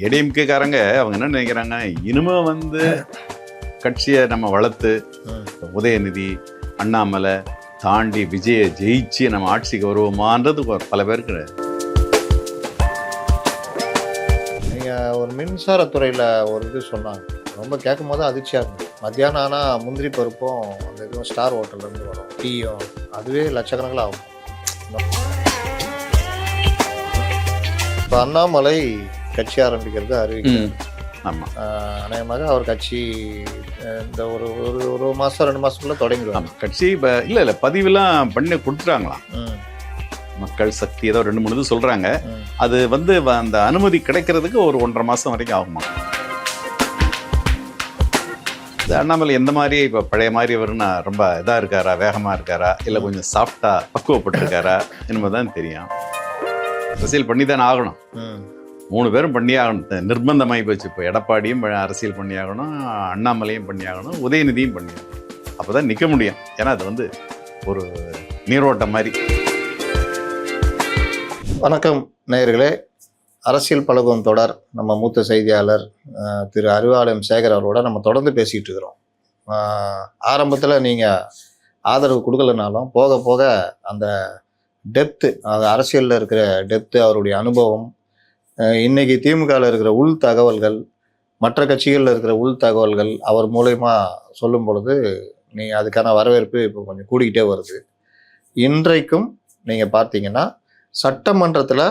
ஏடிஎம்கேக்காரங்க அவங்க என்ன நினைக்கிறாங்க, இனிமே கட்சியை நம்ம வளர்த்து உதயநிதி அண்ணாமலை தாண்டி விஜயை ஜெயிச்சு நம்ம ஆட்சிக்கு வருவோமான்றது பல பேருக்கு. நீங்கள் ஒரு மின்சாரத்துறையில் ஒரு இது சொன்னாங்க, ரொம்ப கேட்கும் போது அதிர்ச்சியாக இருந்தது. மத்தியானம் ஆனால் முந்திரி பருப்பும் அந்த இதுவும் ஸ்டார் ஹோட்டல்லேருந்து வரும், டீயும், அதுவே லட்சக்கணக்கில் ஆகும். இப்போ அண்ணாமலை கட்சி ஆரம்பிக்கிறது அறிவிக்கிறார். ஆமாம், அநேகமாக அவர் கட்சி இந்த ஒரு ஒரு மாதம் 2 மாதத்துக்குள்ள தொடங்கிடுவாங்க கட்சி. இப்போ இல்லை பதிவுலாம் பண்ணி கொடுத்துட்டாங்களாம். மக்கள் சக்தி ஏதோ 2-3 இது சொல்கிறாங்க. அது அந்த அனுமதி கிடைக்கிறதுக்கு ஒரு 1.5 மாதம் வரைக்கும் ஆகுமா. அண்ணாமலை எந்த மாதிரி இப்போ பழைய மாதிரி வரும்னா ரொம்ப இதாக இருக்காரா, வேகமாக இருக்காரா, இல்லை கொஞ்சம் சாஃப்டாக பக்குவப்பட்டிருக்காரா என்பதுதான் தெரியும். அரசியல் பண்ணி தானே ஆகணும். 3 பேரும் பண்ணியாகணும், நிர்பந்தமாகி போச்சு. இப்போ எடப்பாடியும் அரசியல் பண்ணியாகணும், அண்ணாமலையும் பண்ணியாகணும், உதயநிதியும் பண்ணியாகணும். அப்போ தான் நிற்க முடியும். ஏன்னா அது ஒரு நீரோட்டம் மாதிரி. வணக்கம் நேயர்களே, அரசியல் பழகும் தொடர் நம்ம மூத்த செய்தியாளர் திரு அறிவாலயம் சேகர் அவரோட நம்ம தொடர்ந்து பேசிகிட்டு இருக்கிறோம். ஆரம்பத்தில் நீங்கள் ஆதரவு கொடுக்கலனாலும் போக போக அந்த டெப்த்து, அது அரசியலில் இருக்கிற டெப்த்து, அவருடைய அனுபவம், இன்னைக்கு திமுகவில் இருக்கிற உள் தகவல்கள், மற்ற கட்சிகளில் இருக்கிற உள் தகவல்கள் அவர் மூலயமா சொல்லும் பொழுது அதுக்கான வரவேற்பு இப்போ கொஞ்சம் கூடிக்கிட்டே வருது. இன்றைக்கும் நீங்கள் பார்த்தீங்கன்னா சட்டமன்றத்தில்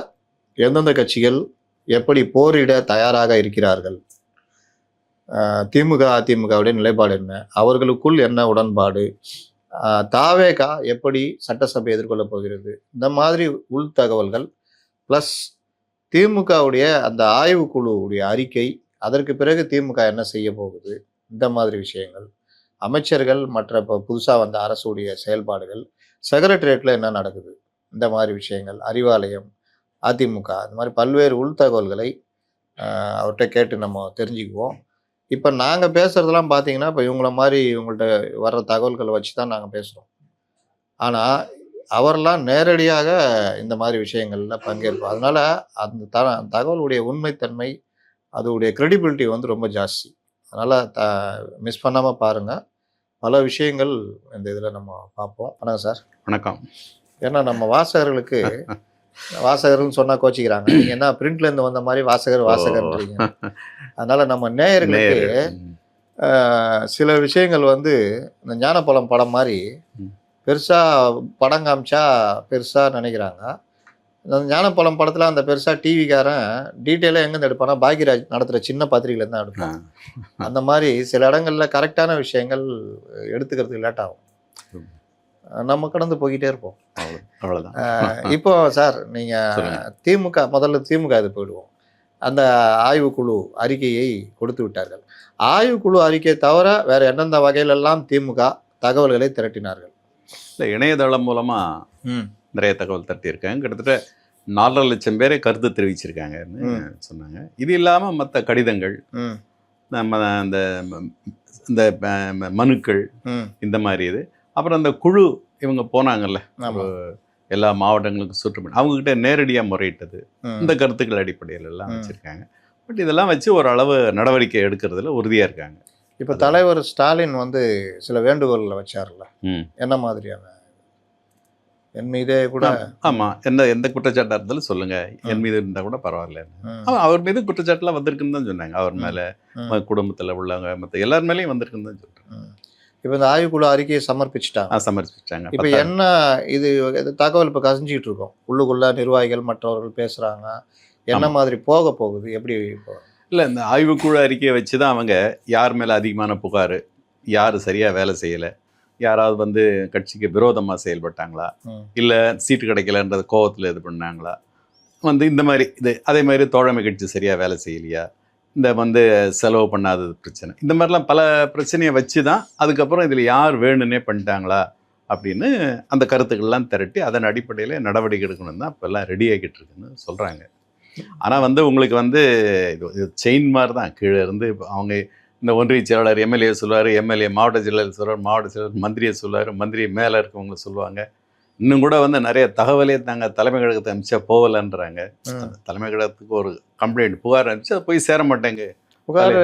எந்தெந்த கட்சிகள் எப்படி போரிட தயாராக இருக்கிறார்கள், திமுக அதிமுகவுடைய நிலைப்பாடு என்ன, அவர்களுக்குள் என்ன உடன்பாடு, தாவேகா எப்படி சட்டசபை எதிர்கொள்ளப் போகிறது, இந்த மாதிரி உள் தகவல்கள் ப்ளஸ் திமுகவுடைய அந்த ஆய்வுக்குழுவுடைய அறிக்கை, அதற்கு பிறகு திமுக என்ன செய்ய போகுது, இந்த மாதிரி விஷயங்கள், அமைச்சர்கள் மற்ற இப்போ புதுசாக வந்த அரசுடைய செயல்பாடுகள், செக்ரட்டரியேட்டில் என்ன நடக்குது, இந்த மாதிரி விஷயங்கள், அறிவாலயம், அதிமுக, இந்த மாதிரி பல்வேறு உள் தகவல்களை அவர்கிட்ட கேட்டு நம்ம தெரிஞ்சுக்குவோம். இப்போ நாங்கள் பேசுகிறதெல்லாம் பார்த்தீங்கன்னா இப்போ இவங்கள மாதிரி இவங்கள்ட்ட வர்ற தகவல்களை வச்சு தான் நாங்கள் பேசுகிறோம். ஆனால் அவரெல்லாம் நேரடியாக இந்த மாதிரி விஷயங்களில் பங்கேற்போம். அதனால் அந்த தகவலுடைய உண்மைத்தன்மை, அதோடைய கிரெடிபிலிட்டி ரொம்ப ஜாஸ்தி. அதனால் மிஸ் பண்ணாமல் பாருங்கள். பல விஷயங்கள் இந்த இதில் நம்ம பார்ப்போம். வணக்கம் சார். வணக்கம். ஏன்னா நம்ம வாசகர்களுக்கு வாசகர்னு சொன்னால் கோச்சிக்கிறாங்க, நீங்கள் என்ன பிரிண்ட்லேருந்து வந்த மாதிரி வாசகர்ன்றீங்க. அதனால் நம்ம நேயர்களுக்கு சில விஷயங்கள் இந்த ஞானப்பழம் படம் மாதிரி பெருசாக படம் காமிச்சா பெருசாக நினைக்கிறாங்க. அந்த ஞானப்பழம் படத்தில் அந்த பெருசாக டிவிக்காரன் டீட்டெயிலாக எங்கேருந்து எடுப்பானா, பாக்யராஜ் நடத்துகிற சின்ன பத்திரிகையிலேருந்து தான் எடுப்பான். அந்த மாதிரி சில இடங்களில் கரெக்டான விஷயங்கள் எடுத்துக்கிறதுக்கு லேட் ஆகும். நம்ம கடந்து போய்கிட்டே இருப்போம், அவ்வளோதான். இப்போ சார் நீங்கள் முதல்ல திமுக இது போயிடுவோம். அந்த ஆய்வுக்குழு அறிக்கையை கொடுத்து விட்டார்கள். ஆய்வுக்குழு அறிக்கையை தவிர வேறு எந்தெந்த வகையிலெல்லாம் திமுக தகவல்களை திரட்டினார்கள்? இல்லை, இணையதளம் மூலமாக நிறைய தகவல் தட்டியிருக்காங்க. கிட்டத்தட்ட 4.5 லட்சம் பேரை கருத்து தெரிவிச்சிருக்காங்கன்னு சொன்னாங்க. இது இல்லாமல் மற்ற கடிதங்கள், நம்ம இந்த மனுக்கள், இந்த மாதிரி இது. அப்புறம் அந்த குழு இவங்க போனாங்கல்ல எல்லா மாவட்டங்களுக்கும் சுற்றுப்பயணம், அவங்ககிட்ட நேரடியாக முறையிட்டது, இந்த கருத்துக்கள் அடிப்படையில் எல்லாம் வச்சுருக்காங்க. பட் இதெல்லாம் வச்சு ஓரளவு நடவடிக்கை எடுக்கிறதுல உறுதியாக இருக்காங்க. இப்போ தலைவர் ஸ்டாலின் சில வேண்டுகோள்களை வச்சார்ல, என்ன மாதிரியான? என் மீதே கூட ஆமாம், எந்த குற்றச்சாட்டாக இருந்தாலும் சொல்லுங்கள், என் மீது இருந்தால் கூட பரவாயில்ல. அவர் மீது குற்றச்சாட்டுலாம் வந்திருக்குன்னு தான் சொன்னாங்க. அவர் மேலே, குடும்பத்தில் உள்ளவங்க மற்ற எல்லார் மேலேயும் வந்திருக்குன்னு தான் சொல்கிறேன். இப்போ இந்த ஆய்வுக்குழு அறிக்கையை சமர்ப்பிச்சிட்டாங்க. இப்போ என்ன இது தகவல் இப்போ கசிஞ்சிக்கிட்டு இருக்கோம் உள்ளுக்குள்ள, நிர்வாகிகள் மற்றவர்கள் பேசுகிறாங்க, என்ன மாதிரி போக போகுது, எப்படி? இல்லை, இந்த ஆய்வுக்குழு அறிக்கையை வச்சு தான் அவங்க யார் மேலே அதிகமான புகார், யார் சரியாக வேலை செய்யலை, யாராவது கட்சிக்கு விரோதமாக செயல்பட்டாங்களா, இல்லை சீட்டு கிடைக்கலன்றது கோவத்தில் இது பண்ணாங்களா, இந்த மாதிரி அதே மாதிரி தோழமை கட்சி சரியாக வேலை செய்யலையா, இந்த செலவு பண்ணாதது பிரச்சனை, இந்த மாதிரிலாம் பல பிரச்சனையை வச்சு தான் அதுக்கப்புறம் இதில் யார் வேணுன்னே பண்ணிட்டாங்களா அப்படின்னு அந்த கருத்துக்கள்லாம் திரட்டி அதன் அடிப்படையில் நடவடிக்கை எடுக்கணும் தான் இப்போல்லாம் ரெடி ஆகிட்டு இருக்குன்னு சொல்கிறாங்க. ஆனால் உங்களுக்கு இது செயின் மாதிரி தான். கீழே இருந்து அவங்க இந்த ஒன்றிய செயலாளர் எம்எல்ஏ சொல்லுவார், எம்எல்ஏ மாவட்ட செயலாளர் சொல்லுவார், மாவட்ட செயலாளர் மந்திரியை சொல்லுவார், மந்திரி மேலே இருக்கவங்க சொல்லுவாங்க. இன்னும் கூட வந்து நிறைய தகவலே நாங்கள் தலைமை கழகத்தை அனுப்பிச்சா போகலன்றாங்க. ம். அந்த தலைமை கழகத்துக்கு ஒரு கம்ப்ளைண்ட் புகார் அனுப்பிச்சு அது போய் சேர மாட்டேங்க. புகார்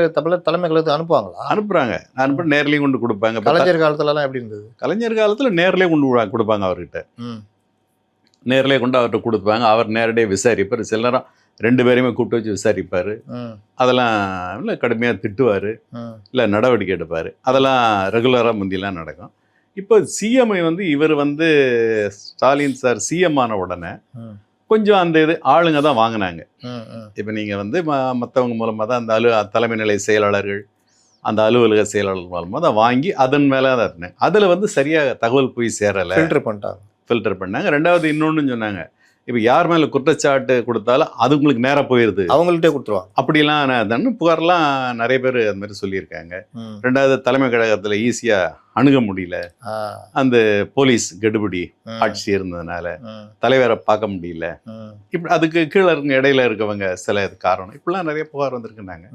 தலைமை கழகத்துக்கு அனுப்புவாங்களா? அனுப்புறாங்க. அனுப்பி நேர்லையும் கொண்டு கொடுப்பாங்க. இப்ப கலைஞர் காலத்துலலாம் எப்படி இருந்தது? கலைஞர் காலத்தில் நேர்லேயே கொடுப்பாங்க அவர்கிட்ட. ம். நேர்லேயே கொண்டு அவர்கிட்ட கொடுப்பாங்க. அவர் நேரடியாக விசாரிப்பார். சில நேரம் 2 பேரையுமே கூப்பிட்டு வச்சு விசாரிப்பார். ம். அதெல்லாம் இல்லை கடுமையாக திட்டுவார், ம். இல்லை நடவடிக்கை எடுப்பார். அதெல்லாம் ரெகுலராக முந்திலாம் நடக்கும். இப்போ சிஎம்ஐ வந்து இவர் வந்து ஸ்டாலின் சார் சிஎம் ஆன உடனே ம். கொஞ்சம் அந்த இது ஆளுங்க தான் வாங்கினாங்க. ம். ம். இப்போ நீங்கள் வந்து மற்றவங்க மூலமாக தான் அந்த தலைமை நிலை செயலாளர்கள், அந்த அலுவலக செயலாளர் மூலமாக தான் வாங்கி அதன் மேலே தான் இருந்தேன். அதில் வந்து சரியாக தகவல் போய் சேரலை, ஃபில்டர் பண்ணாங்க. 2வது இன்னொன்று சொன்னாங்க, இப்போ யார் மேலே குற்றச்சாட்டு கொடுத்தாலும் அது உங்களுக்கு நேராக போயிடுது, அவங்கள்ட்டே கொடுத்துருவாங்க. அப்படிலாம் நான் புகார்லாம் நிறைய பேர் அது மாதிரி சொல்லியிருக்காங்க. 2வது தலைமை கழகத்தில் ஈஸியாக அணுக முடியல, அந்த போலீஸ் கெடுபிடி ஆட்சி இருந்ததுனால தலைவரை பார்க்க முடியல, இப்படி அதுக்கு கீழே இருக்க இடையில இருக்கவங்க சில காரணம், இப்படிலாம் நிறைய புகார் வந்திருக்குனாங்க.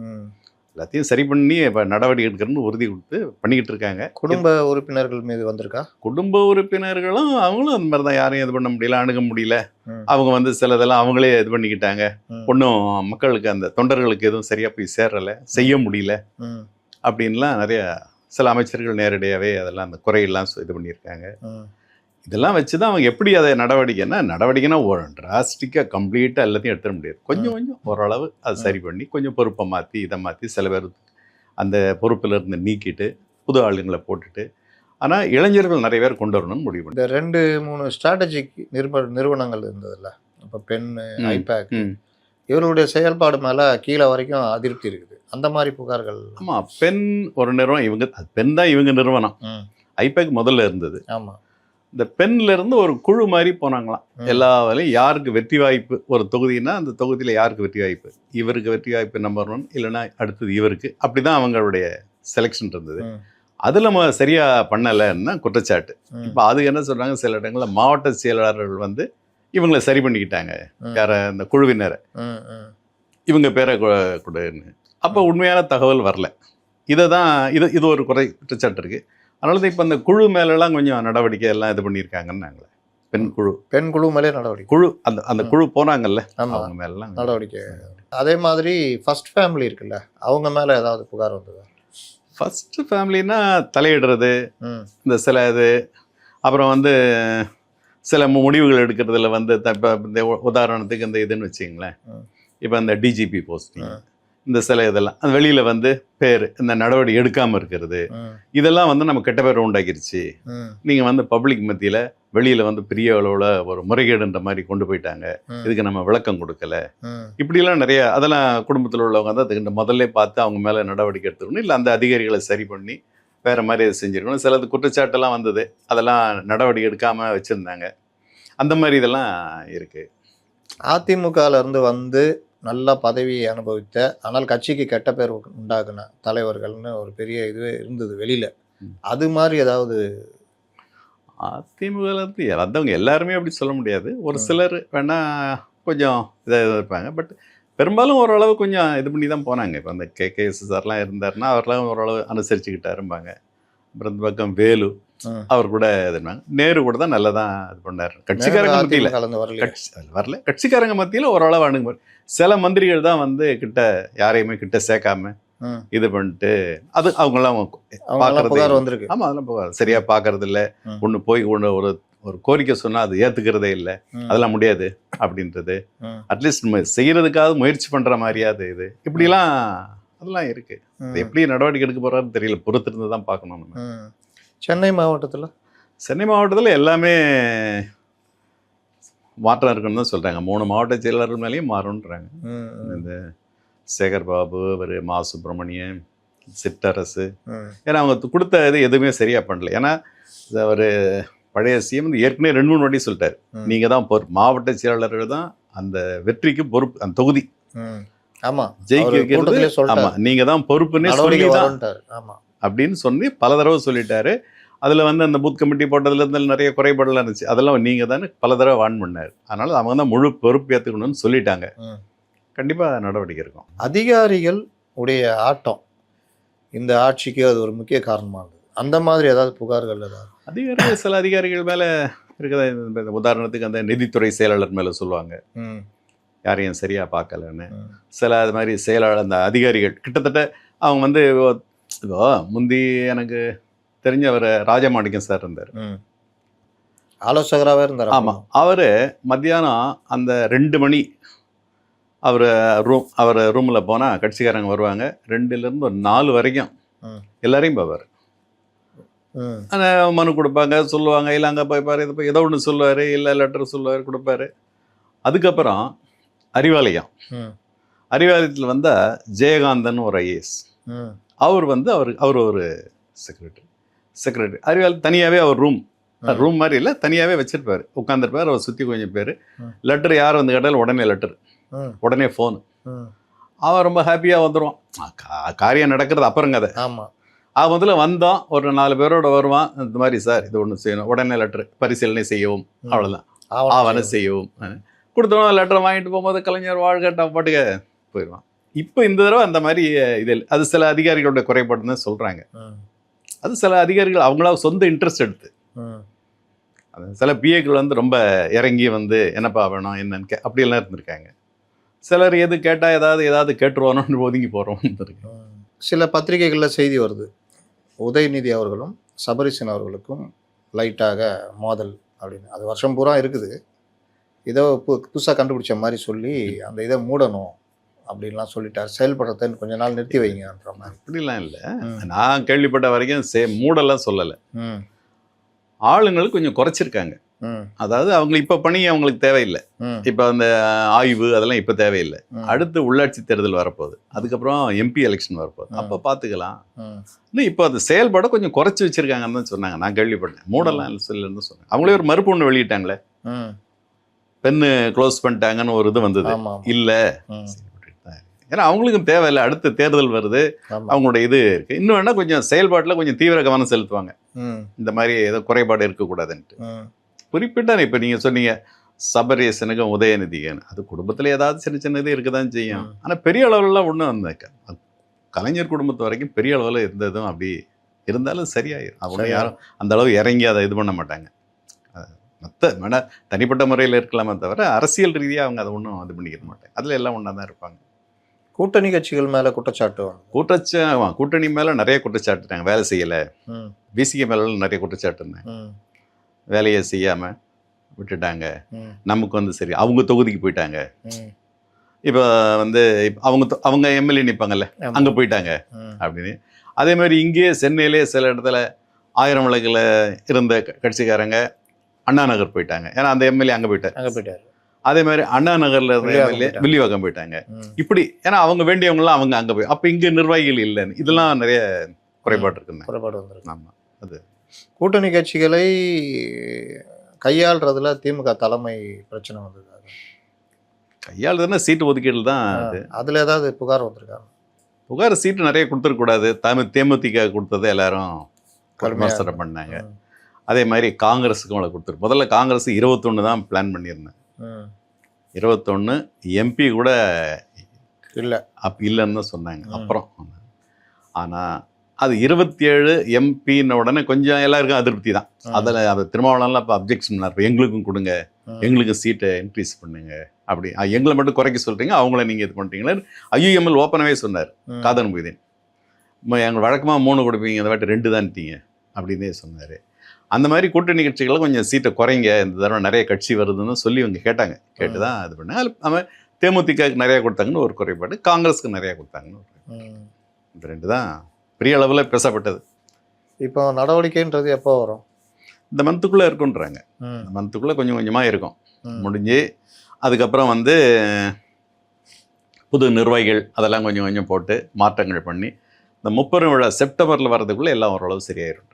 எல்லாத்தையும் சரி பண்ணி இப்போ நடவடிக்கை எடுக்கிறன்னு உறுதி கொடுத்து பண்ணிக்கிட்டு இருக்காங்க. குடும்ப உறுப்பினர்கள் மீது வந்திருக்கா? குடும்ப உறுப்பினர்களும் அவங்களும் அந்த மாதிரி தான், யாரையும் இது பண்ண முடியல, அணுக முடியல. அவங்க வந்து சிலதெல்லாம் அவங்களே இது பண்ணிக்கிட்டாங்க. ஒன்றும் மக்களுக்கு அந்த தொண்டர்களுக்கு எதுவும் சரியாக போய் சேரலை, செய்ய முடியல அப்படின்லாம் நிறைய சில அமைச்சர்கள் நேரடியாகவே அதெல்லாம் அந்த குறையெல்லாம் இது பண்ணியிருக்காங்க. இதெல்லாம் வச்சு தான் அவங்க எப்படி அதை நடவடிக்கைன்னா ஒரு டிராஸ்டிக்காக கம்ப்ளீட்டாக எல்லாத்தையும் எடுத்துட முடியாது. கொஞ்சம் கொஞ்சம் ஓரளவு அதை சரி பண்ணி கொஞ்சம் பொறுப்பை மாற்றி இதை மாற்றி சில பேர் அந்த பொறுப்பில் இருந்து நீக்கிட்டு புது ஆளுங்களை போட்டுட்டு, ஆனால் இளைஞர்கள் நிறைய பேர் கொண்டு வரணும்னு முடிவு பண்ணி இந்த 2-3 ஸ்ட்ராட்டஜிக் நிறுவனங்கள் இருந்ததில்ல, இப்போ பென், ஐபேக், இவர்களுடைய செயல்பாடு மேலே கீழே வரைக்கும் அதிருப்தி இருக்குது. அந்த மாதிரி புகார்கள். ஆமாம், பென் ஒரு நிறுவனம், பென் தான் இவங்க நிறுவனம். ஐபேக் முதல்ல இருந்தது. ஆமாம். இந்த பென்ல இருந்து ஒரு குழு மாதிரி போனாங்களாம். எல்லா வேலையும் யாருக்கு வெற்றி வாய்ப்பு, ஒரு தொகுதினா அந்த தொகுதியில் யாருக்கு வெற்றி வாய்ப்பு, இவருக்கு வெற்றி வாய்ப்பு நம்பர் 1, இல்லைன்னா அடுத்தது இவருக்கு, அப்படி தான் அவங்களுடைய செலெக்ஷன் இருந்தது. அதில் நம்ம சரியாக பண்ணலைன்னு தான் குற்றச்சாட்டு. இப்போ அது என்ன சொல்கிறாங்க, சில இடங்களில் மாவட்ட செயலாளர்கள் வந்து இவங்களை சரி பண்ணிக்கிட்டாங்க, யார இந்த குழுவினரை, இவங்க பேரை கொடுன்னு. அப்போ உண்மையான தகவல் வரல. இது ஒரு குற்றச்சாட்டு இருக்குது. அதனால தான் இப்போ அந்த குழு மேலெல்லாம் கொஞ்சம் நடவடிக்கை எல்லாம் இது பண்ணியிருக்காங்கன்னு நாங்களே. பெண் குழு மேலே நடவடிக்கை, அந்த குழு போனாங்கல்ல, அவங்க மேலாம் நடவடிக்கை. அதே மாதிரி ஃபர்ஸ்ட் ஃபேமிலி இருக்குல்ல, அவங்க மேலே ஏதாவது புகார் வந்ததா? ஃபர்ஸ்ட் ஃபேமிலின்னா தலையிடுறது, இந்த சில இது, அப்புறம் வந்து சில முடிவுகள் எடுக்கிறதுல வந்து இப்போ இந்த உதாரணத்துக்கு இந்த இதுன்னு வச்சிங்களேன், இப்போ இந்த டிஜிபி போஸ்டிங், இந்த சில இதெல்லாம் அந்த வெளியில் வந்து பேர் இந்த நடவடிக்கை எடுக்காமல் இருக்கிறது, இதெல்லாம் வந்து நம்ம கெட்ட பேர் உண்டாக்கிருச்சு. நீங்கள் வந்து பப்ளிக் மத்தியில் வெளியில் வந்து பெரிய அளவில் ஒரு முறைகேடுன்ற மாதிரி கொண்டு போயிட்டாங்க, இதுக்கு நம்ம விளக்கம் கொடுக்கல, இப்படிலாம் நிறைய அதெல்லாம் குடும்பத்தில் உள்ளவங்க வந்து அதுக்கு முதல்ல பார்த்து அவங்க மேலே நடவடிக்கை எடுத்துக்கணும், இல்லை அந்த அதிகாரிகளை சரி பண்ணி வேறு மாதிரி அதை செஞ்சுருக்கணும். சிலது குற்றச்சாட்டெல்லாம் வந்தது, அதெல்லாம் நடவடிக்கை எடுக்காமல் வச்சுருந்தாங்க. அந்த மாதிரி இதெல்லாம் இருக்குது. அதிமுகலேருந்து வந்து நல்லா பதவியை அனுபவித்த, ஆனால் கட்சிக்கு கெட்ட பேர் உண்டாக்குன தலைவர்கள்னு ஒரு பெரிய இதுவே இருந்தது வெளியில். அது மாதிரி ஏதாவது? அதிமுகலேருந்து வந்தவங்க எல்லாருமே அப்படி சொல்ல முடியாது. ஒரு சிலர் வேணால் கொஞ்சம் இதாக இருப்பாங்க. பட் பெரும்பாலும் ஓரளவு கொஞ்சம் இது பண்ணி தான் போனாங்க. இப்போ அந்த KKSSRலாம் இருந்தாருன்னா அவர்லாம் ஓரளவு அனுசரிச்சுக்கிட்டாரும்பாங்க. அப்புறம் இந்த பக்கம் வேலு அவர் கூட இதுனாங்க. நேரு கூட தான் நல்லா தான் இது பண்ணார். கட்சிக்காரங்க மத்தியில் வரல, கட்சிக்காரங்க மத்தியில் ஓரளவு அணுகுமுறை. சில மந்திரிகள் தான் வந்து யாரையுமே கிட்ட சேர்க்காம இது பண்ணிட்டு அது அவங்களாம் பார்க்கறது வந்திருக்கு. ஆமாம், அதெல்லாம் புகார் சரியா பார்க்கறது இல்லை. ஒன்று போய் ஒரு கோரிக்கை சொன்னால் அது ஏற்றுக்கிறதே இல்லை, அதெல்லாம் முடியாது அப்படின்றது. அட்லீஸ்ட் நம்ம செய்யறதுக்காக முயற்சி பண்ணுற மாதிரியாவது இது இப்படிலாம் அதெல்லாம் இருக்கு. எப்படி நடவடிக்கை எடுக்க போறாருன்னு தெரியல, பொறுத்திருந்து தான் பார்க்கணும் நம்ம. சென்னை மாவட்டத்தில் எல்லாமே மாற்றம் இருக்குன்னு தான் சொல்கிறாங்க. 3 மாவட்ட செயலாளர்கள் மேலேயும் மாறும்ன்றாங்க. இந்த சேகர் பாபு, அவர் மா சுப்பிரமணியன், சிற்றரசு, ஏன்னா அவங்க கொடுத்த இது எதுவுமே சரியாக பண்ணல. ஏன்னா அவர் பழைய சிஎம் வந்து ஏற்கனவே 2-3 வாட்டி சொல்லிட்டார், நீங்கள் தான் மாவட்ட செயலாளர்கள் தான் அந்த வெற்றிக்கு பொறுப்பு, அந்த தொகுதி ஜெயிக்கிறது, ஆமாம் நீங்கள் தான் பொறுப்புன்னே சொல்லி தான் அப்படின்னு சொல்லி பல தடவை சொல்லிட்டாரு. அதில் வந்து அந்த பூத் கமிட்டி போட்டதுலேருந்து நிறைய குறைபாடெல்லாம் இருந்துச்சு, அதெல்லாம் நீங்கள் தானே பல தடவை வான் பண்ணார். அதனால் அவங்க தான் முழு பொறுப்பு ஏற்றுக்கணும்னு சொல்லிட்டாங்க. கண்டிப்பாக நடவடிக்கை இருக்கும். அதிகாரிகள் உடைய ஆட்டம் இந்த ஆட்சிக்கு அது ஒரு முக்கிய காரணமானது. அந்த மாதிரி ஏதாவது புகார்கள் ஏதாவது? சில அதிகாரிகள் மேலே இருக்குதா இந்த உதாரணத்துக்கு அந்த நிதித்துறை செயலாளர் மேலே சொல்லுவாங்க ம், யாரையும் சரியாக பார்க்கலன்னு. ம், சில அது மாதிரி செயலாளர் அந்த அதிகாரிகள் கிட்டத்தட்ட அவங்க வந்து இப்போ முந்தி எனக்கு தெரிஞ்சவர் ராஜமாணிக்கம் சார் இருந்தார். ம். ஆலோசகராகவே இருந்தார். ஆமாம், அவர் மத்தியானம் அந்த 2 மணி அவர் ரூமில் போனால் கட்சிக்காரங்க வருவாங்க, 2லேருந்து ஒரு 4 வரைக்கும் ம். எல்லாரையும் பார்ப்பார். ம், மனு கொடுப்பாங்க, சொல்லுவாங்க, இல்லை அங்கே போய் பாரு, இது போய் ஏதோ ஒன்று சொல்லுவார், இல்லை லெட்டர் சொல்லுவார், கொடுப்பாரு. அதுக்கப்புறம் அறிவாலயம், ம், அறிவாலயத்தில் வந்தால் ஜெயகாந்தன் ஒரு ஐஏஎஸ், ம், அவர் வந்து அவர் ஒரு செக்ரட்டரி அறிவாலயம் தனியாகவே அவர் ரூம் மாதிரி இல்லை, தனியாகவே வச்சிருப்பார், உட்காந்துருப்பார். அவர் சுற்றி கொஞ்சம் பேர் ம். லெட்டர் யார் வந்து கேட்டாலும் உடனே லெட்டர், ம், உடனே ஃபோனு. ம். அவன் ரொம்ப ஹாப்பியாக வந்துடுவான். காரியம் நடக்கிறது அப்புறங்க அதை. ஆமாம். அவன் முதல்ல வந்தான், ஒரு 4 பேரோட வருவான். இந்த மாதிரி சார் இது ஒன்று செய்யணும், உடனே லெட்டர் பரிசீலனை செய்யவும், அவ்வளோதான், ஆவண செய்யவும் கொடுத்தோம். லெட்டர் வாங்கிட்டு போகும்போது கலைஞர் வாழ்கட்டா பாட்டுக்க போயிடுவான். இப்போ இந்த தடவை அந்த மாதிரி இது இல்லை. அது சில அதிகாரிகளோட குறைபாடுன்னு தான் சொல்கிறாங்க. அது சில அதிகாரிகள் அவங்களா சொந்த இன்ட்ரெஸ்ட் எடுத்து, அது சில பிஏக்கள் வந்து ரொம்ப இறங்கி வந்து என்னப்பா வேணும் என்னன்னு அப்படியெல்லாம் இருந்திருக்காங்க. சிலர் எது கேட்டால் ஏதாவது கேட்டுருவானோன்னு ஒதுங்கி போகிறோம் இருக்கு. சில பத்திரிகைகளில் செய்தி வருது, உதயநிதி அவர்களும் சபரீசன் அவர்களுக்கும் லைட்டாக மோதல் அப்படின்னு. அது வருஷம் பூரா இருக்குது. ஏதோ புதுசாக கண்டுபிடிச்ச மாதிரி சொல்லி அந்த இதை மூடணும் அப்படின்லாம் சொல்லிட்டார். செயல்படுறத கொஞ்ச நாள் நிறுத்தி வைங்கன்ற மாதிரி. அப்படிலாம் இல்லை, நான் கேள்விப்பட்ட வரைக்கும் மூடெல்லாம் சொல்லலை. ம், ஆளுங்களுக்கு கொஞ்சம் குறைச்சிருக்காங்க. ம், அதாவது அவங்க இப்போ பணி அவங்களுக்கு தேவையில்லை. ம், இப்போ அந்த ஆய்வு அதெல்லாம் இப்போ தேவையில்லை. ம். அடுத்து உள்ளாட்சி தேர்தல் வரப்போகுது, அதுக்கப்புறம் எம்பி எலெக்ஷன் வரப்போகுது, அப்போ பார்த்துக்கலாம். ம். இன்னும் இப்போ அது செயல்பட கொஞ்சம் குறைச்சி வச்சிருக்காங்கன்னு தான் சொன்னாங்க. நான் கேள்விப்பட்டேன். மூடெல்லாம் இல்லைன்னு சொன்னாங்க. அவங்களே ஒரு மறுப்பு ஒன்று வெளியிட்டாங்களே, ம். பென்னு க்ளோஸ் பண்ணிட்டாங்கன்னு ஒரு இது வந்தது. ஆமாம். இல்லை, ம். ஏன்னா அவங்களுக்கும் தேவையில்லை. அடுத்த தேர்தல் வருது, ஆமாம். அவங்களோட இது இருக்குது. இன்னும் வேணால் கொஞ்சம் செயல்பாட்டில் கொஞ்சம் தீவிர கவனம் செலுத்துவாங்க. ம், இந்த மாதிரி ஏதோ குறைபாடு இருக்கக்கூடாதுன்ட்டு. ம். குறிப்பிட்ட இப்போ நீங்கள் சொன்னீங்க சபரீசனுக்கும் உதயநிதிக்கு, அது குடும்பத்தில் ஏதாவது சின்ன சின்ன இது இருக்க தான் செய்யும். ஆனால் பெரிய அளவுலலாம் ஒன்றும் அந்த கலைஞர் குடும்பத்து வரைக்கும் பெரிய அளவில் இருந்ததும் அப்படி இருந்தாலும் சரியாயிரும். அவங்க யாரும் அந்த அளவு இறங்கி அதை இது பண்ண மாட்டாங்க. மற்ற வேணால் தனிப்பட்ட முறையில் இருக்கலாமே தவிர அரசியல் ரீதியாக அவங்க அதை ஒன்றும் இது பண்ணிக்க மாட்டாங்க. அதில் எல்லாம் ஒன்றா தான் இருப்பாங்க. கூட்டணி கட்சிகள் மேலே குற்றச்சாட்டு. கூட்டணி மேலே நிறைய குற்றச்சாட்டுட்டாங்க, வேலை செய்யலை. ம், பிசிகே மேலே நிறைய குற்றச்சாட்டு இருந்தாங்க, ம், வேலையை செய்யாமல் விட்டுட்டாங்க. ம், நமக்கு வந்து சரி அவங்க தொகுதிக்கு போயிட்டாங்க. ம். இப்போ வந்து அவங்க எம்எல்ஏ நிற்பாங்கல்ல, அங்கே போயிட்டாங்க ம். அப்படின்னு. அதே மாதிரி இங்கேயே சென்னையிலே சில இடத்துல 1000 விளக்கில் இருந்த கட்சிக்காரங்க அண்ணா நகர் போயிட்டாங்க. ஏன்னா அந்த எம்எல்ஏ அங்கே போயிட்டார். அதே மாதிரி அண்ணா நகரில் இருந்த எம்எல்ஏ வில்லிவாக்கம் போயிட்டாங்க. இப்படி ஏன்னா அவங்க வேண்டியவங்களாம் அவங்க அங்கே போய், அப்போ இங்கே நிர்வாகிகள் இல்லைன்னு இதெல்லாம் நிறைய குறைபாடு இருக்குங்க. குறைபாடு வந்துருக்கு. ஆமாம், அது கூட்டணி கட்சிகளை கையாளுறதுல திமுக தலைமை பிரச்சனை வந்தது. கையாளுதுன்னா சீட்டு ஒதுக்கீடு தான். அது அதில் ஏதாவது புகார் வந்திருக்காங்க? புகார் சீட்டு நிறைய கொடுத்துருக்கூடாது. தேமுதிக கொடுத்ததை எல்லாரும் விமர்சனம் பண்ணாங்க. அதே மாதிரி காங்கிரஸுக்கும் அவளை கொடுத்துரு. முதல்ல காங்கிரஸ் 21 தான் பிளான் பண்ணியிருந்தேன். 21 எம்பி கூட இல்லை, இல்லைன்னு தான் சொன்னாங்க. அப்புறம் ஆனால் அது 27 எம்பின்னு உடனே கொஞ்சம் எல்லாருக்கும் அதிருப்தி தான். அதில் அது திருமாவளவன்லாம் இப்போ அப்ஜெக்ஷன் பண்ணார், எங்களுக்கும் கொடுங்க, எங்களுக்கும் சீட்டை இன்க்ரீஸ் பண்ணுங்க, அப்படி எங்களை மட்டும் குறைக்க சொல்கிறீங்க, அவங்கள நீங்கள் இது பண்ணுறீங்களே. ஐயுஎம்எல் ஓப்பனாகவே சொன்னார், காதர் மொய்தீன், எங்கள் வழக்கமாக 3 கொடுப்பீங்க, இந்த வாட்டி 2 தான்ட்டீங்க அப்படின்னே சொன்னார். அந்த மாதிரி கூட்டணி கட்சிகளை கொஞ்சம் சீட்டை குறைங்க, இந்த தடவை நிறைய கட்சி வருதுன்னு சொல்லி இவங்க கேட்டாங்க. கேட்டு தான் இது பண்ணாங்க. அவன் தேமுதிகக்கு நிறையா கொடுத்தாங்கன்னு ஒரு குறைபாடு, காங்கிரஸுக்கு நிறையா கொடுத்தாங்கன்னு ஒரு, இந்த 2 தான் பெரிய அளவில் பேசப்பட்டது. இப்போ நடவடிக்கைன்றது எப்போ வரும்? இந்த மந்த்துக்குள்ளே இருக்குன்றாங்க. இந்த மந்த்துக்குள்ளே கொஞ்சம் கொஞ்சமாக இருக்கும் முடிஞ்சு. அதுக்கப்புறம் வந்து புது நிர்வாகிகள் அதெல்லாம் கொஞ்சம் கொஞ்சம் போட்டு மாற்றங்கள் பண்ணி இந்த 30 விழா செப்டம்பரில் வர்றதுக்குள்ளே எல்லாம் ஓரளவு சரியாயிரும்.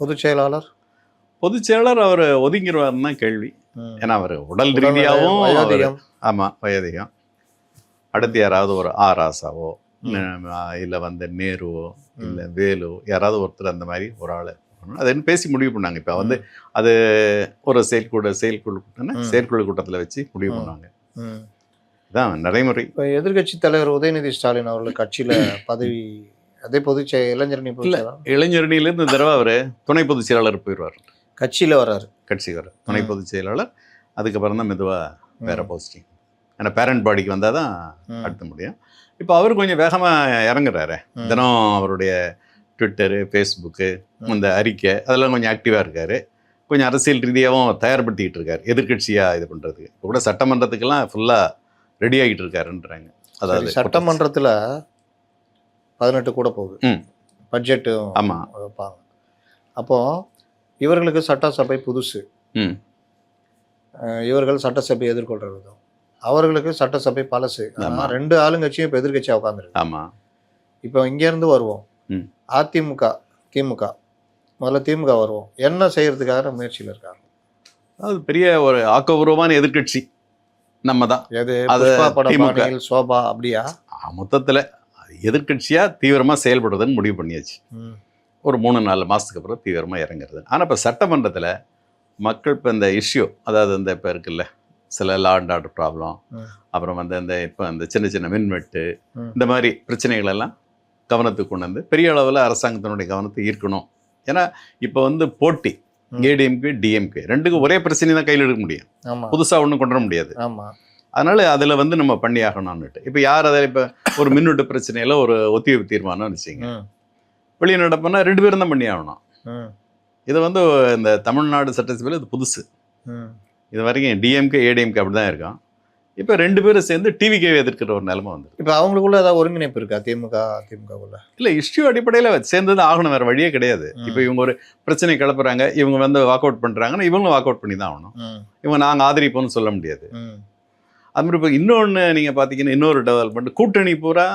பொதுச் செயலாளர் அவர் ஒதுங்கிடுவார்னு தான் கேள்வி. ஏன்னா அவர் உடல் ரீதியாகவும் ஆமாம் வயதிகம். அடுத்து யாராவது ஒரு ராசாவோ இல்லை வந்து நேருவோ இல்லை வேலு யாராவது ஒருத்தர் அந்த மாதிரி ஒரு ஆள் அதுன்னு பேசி முடிவு பண்ணாங்க. இப்போ வந்து அது ஒரு செயற்குழு கூட்டத்தில் வச்சு முடிவு பண்ணாங்க. இதான் நடைமுறை. இப்போ எதிர்கட்சி தலைவர் உதயநிதி ஸ்டாலின் அவர்கள் கட்சியில் பதவி அதே இளைஞரணியிலேருந்து இந்த தடவை அவர் துணை பொதுச் செயலாளர் போயிடுவார். கட்சியில் வர்றாரு. கட்சிக்கு வர துணை பொதுச் செயலாளர், அதுக்கப்புறம் தான் மெதுவாக வேற போஸ்டிங். ஏன்னா பேரண்ட் பாடிக்கு வந்தால் தான் அடுத்த முடியும். இப்போ அவர் கொஞ்சம் வேகமாக இறங்குறாரு. தினம் அவருடைய ட்விட்டரு, ஃபேஸ்புக்கு, இந்த அறிக்கை அதெல்லாம் கொஞ்சம் ஆக்டிவாக இருக்கார். கொஞ்சம் அரசியல் ரீதியாகவும் தயார்படுத்திக்கிட்டு இருக்காரு எதிர்கட்சியாக இது பண்ணுறதுக்கு. இப்போ கூட சட்டமன்றத்துக்கெல்லாம் ஃபுல்லாக ரெடி ஆகிட்டு இருக்காருன்றாங்க. அதாவது சட்டமன்றத்தில் 18 கூட போகுது, பட்ஜெட்டு ஆமாம் வைப்பாங்க. அப்போது இவர்களுக்கு சட்டசபை புதுசு, இவர்கள் சட்டசபை எதிர்கொள்கிற விதம், அவர்களுக்கு சட்டசபை பழசு. ஆனால் 2 ஆளுங்கட்சியும் இப்போ எதிர்கட்சியாக உட்காந்துருக்கு. ஆமாம். இப்போ இங்கேருந்து வருவோம், அதிமுக திமுக, முதல்ல திமுக வருவோம், என்ன செய்யறதுக்காக முயற்சியில் இருக்காங்க. அது பெரிய ஒரு ஆக்கப்பூர்வமான எதிர்கட்சி நம்ம தான். எது படம் சோபா அப்படியா? மொத்தத்தில் எதிர்கட்சியாக தீவிரமாக செயல்படுறதுன்னு முடிவு பண்ணியாச்சு. ஒரு 3-4 மாதத்துக்கு அப்புறம் தீவிரமாக இறங்குறது. ஆனால் இப்போ சட்டமன்றத்தில் மக்கள் இப்போ இந்த இஷ்யூ, அதாவது இந்த இப்போ இருக்குல்ல சில லா அண்ட் ஆர்டர் ப்ராப்ளம், அப்புறம் வந்து இந்த இப்போ இந்த சின்ன சின்ன மின்வெட்டு, இந்த மாதிரி பிரச்சனைகள் எல்லாம் கவனத்துக்கு கொண்டு வந்து பெரிய அளவில் அரசாங்கத்தினுடைய கவனத்தை ஈர்க்கணும். ஏன்னா இப்போ வந்து போட்டி ஏடிஎம்கே டிஎம்கே ரெண்டுக்கும் ஒரே பிரச்சனை தான் கையில் எடுக்க முடியும், புதுசாக ஒன்றும் கொண்டு வர முடியாது. அதனால அதில் வந்து நம்ம பண்ணி ஆகணும்னுட்டு இப்போ யார் அதை இப்போ ஒரு மின்வெட்டு பிரச்சனையில் ஒரு ஒத்திவைப்பு தீர்மானம் வச்சுங்க, வெளியே நடப்புனா 2 பேரும் தான் பண்ணி ஆகணும். இது வந்து இந்த தமிழ்நாடு சட்டசபையில் இது புதுசு. இது வரைக்கும் டிஎம்கே ஏடிஎம்கே அப்படி தான் இருக்கும். இப்போ 2 பேரும் சேர்ந்து டிவிகேவை எதிர்க்கிற ஒரு நிலைமை வந்து. இப்போ அவங்களுக்குள்ள ஏதாவது ஒருங்கிணைப்பு இருக்கா திமுகவுக்குள்ள? இல்லை, இஷ்யூ அடிப்படையில் சேர்ந்து தான் ஆகணும், வேறு வழியே கிடையாது. இப்போ இவங்க ஒரு பிரச்சனை கிளப்புறாங்க, இவங்க வந்து வாக் அவுட் பண்ணுறாங்கன்னா இவங்களும் வாக் அவுட் பண்ணி தான் ஆகணும். இவங்க நாங்கள் ஆதரிப்போம்னு சொல்ல முடியாது. அது மாதிரி இப்போ இன்னொன்று நீங்கள் பார்த்தீங்கன்னா இன்னொரு டெவலப்மெண்ட், கூட்டணி பூரா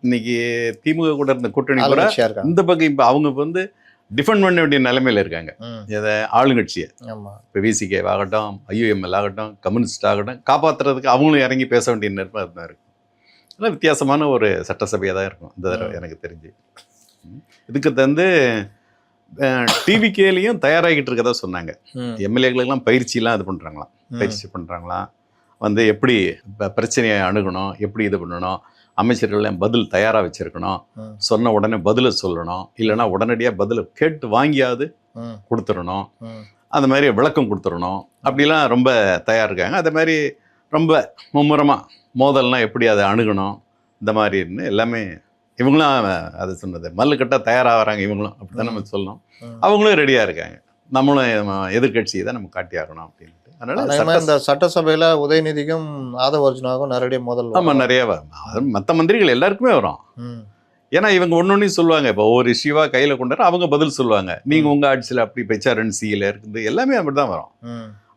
இன்னைக்கு திமுக கூட இருந்த கூட்டணி பூரா இந்த பக்கம் இப்போ அவங்க வந்து டிஃபெண்ட் பண்ண வேண்டிய நிலைமையில் இருக்காங்க. எதை ஆளுங்கட்சியை இப்போ விசிகே ஆகட்டும், ஐயுஎம்எல் ஆகட்டும், கம்யூனிஸ்ட் ஆகட்டும், காப்பாற்றுறதுக்கு அவங்களும் இறங்கி பேச வேண்டிய நிர்பந்தம் தான் இருக்கும். அதெல்லாம் வித்தியாசமான ஒரு சட்டசபையாக தான் இருக்கும் இந்த தடவை எனக்கு தெரிஞ்சு. இதுக்கு தந்து டிவிகேலையும் தயாராகிட்டு இருக்கதா சொன்னாங்க. எம்எல்ஏக்களுக்கெல்லாம் பயிற்சியெலாம் இது பண்ணுறாங்களாம், பயிற்சி பண்ணுறாங்களாம். வந்து எப்படி பிரச்சனையை அணுகணும், எப்படி இது பண்ணணும், அமைச்சர்கள் பதில் தயாராக வச்சிருக்கணும், சொன்ன உடனே பதிலை சொல்லணும், இல்லைன்னா உடனடியாக பதிலை கேட்டு வாங்கியாவது கொடுத்துடணும், அந்த மாதிரி விளக்கம் கொடுத்துடணும், அப்படிலாம் ரொம்ப தயார் இருக்காங்க. அதே மாதிரி ரொம்ப மும்முரமாக மோதல்னால் எப்படி அதை அணுகணும், இந்த மாதிரின்னு எல்லாமே இவங்களும் அதை சொன்னது மல்லுக்கட்டாக தயாராகிறாங்க. இவங்களும் அப்படி தான் நம்ம சொல்லணும். அவங்களும் ரெடியாக இருக்காங்க. நம்மளும் எதிர்கட்சியை தான் நம்ம காட்டியாகணும் அப்படின்னு. அதனால இந்த சட்டசபையில் உதயநிதிக்கும் ஆதவ அர்ஜுனாவுக்கும் நேரடியாக மோதல். ஆமாம், நிறைய மற்ற மந்திரிகள் எல்லாருக்குமே வரும். ஏன்னா இவங்க ஒன்னொன்னையும் சொல்லுவாங்க. இப்போ ஒவ்வொரு இஷ்யூவாக கையில் கொண்டாரு அவங்க பதில் சொல்லுவாங்க. நீங்கள் உங்கள் ஆட்சியில் அப்படி பெச்சாரன்சியில் இருக்குது எல்லாமே அப்படி தான் வரும்.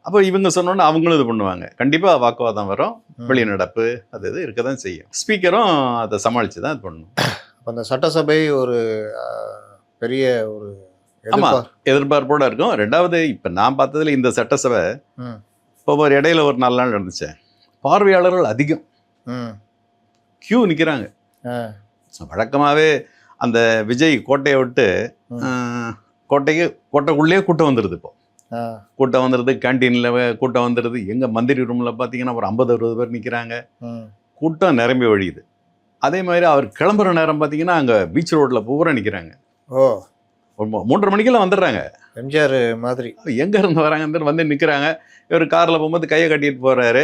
அப்போ இவங்க சொன்னோன்னா அவங்களும் இது பண்ணுவாங்க. கண்டிப்பாக வாக்குவாதம் வரும், வெளிநடப்பு அது இது இருக்க தான் செய்யும். ஸ்பீக்கரும் அதை சமாளித்து தான் இது பண்ணணும். அப்போ அந்த சட்டசபை ஒரு பெரிய ஒரு எதிர்பார்ப்போட இருக்கும். 2வது இப்போ நான் பார்த்ததுல இந்த சட்டசபை இப்போ ஒரு இடையில ஒரு 4 நாள் நடந்துச்சேன், பார்வையாளர்கள் அதிகம், கியூ நிற்கிறாங்க. வழக்கமாகவே அந்த விஜய் கோட்டையை விட்டு கோட்டைக்குள்ளேயே கூட்டம் வந்துடுது. இப்போ கூட்டம் வந்துடுது, கேன்டீனில் கூட்டம் வந்துடுது, எங்கள் மந்திரி ரூமில் பார்த்தீங்கன்னா ஒரு 50-60 பேர் நிற்கிறாங்க, கூட்டம் நிரம்பி வழியுது. அதே மாதிரி அவர் கிளம்புற நேரம் பார்த்தீங்கன்னா அங்கே பீச் ரோட்டில் பூரா நிற்கிறாங்க. 3:30 மணிக்கெல்லாம் வந்துடுறாங்க. எம்ஜிஆர் மாதிரி எங்கே இருந்து வராங்கன்னு வந்து நிற்கிறாங்க. இவர் காரில் போகும்போது கையை கட்டிட்டு போகிறாரு,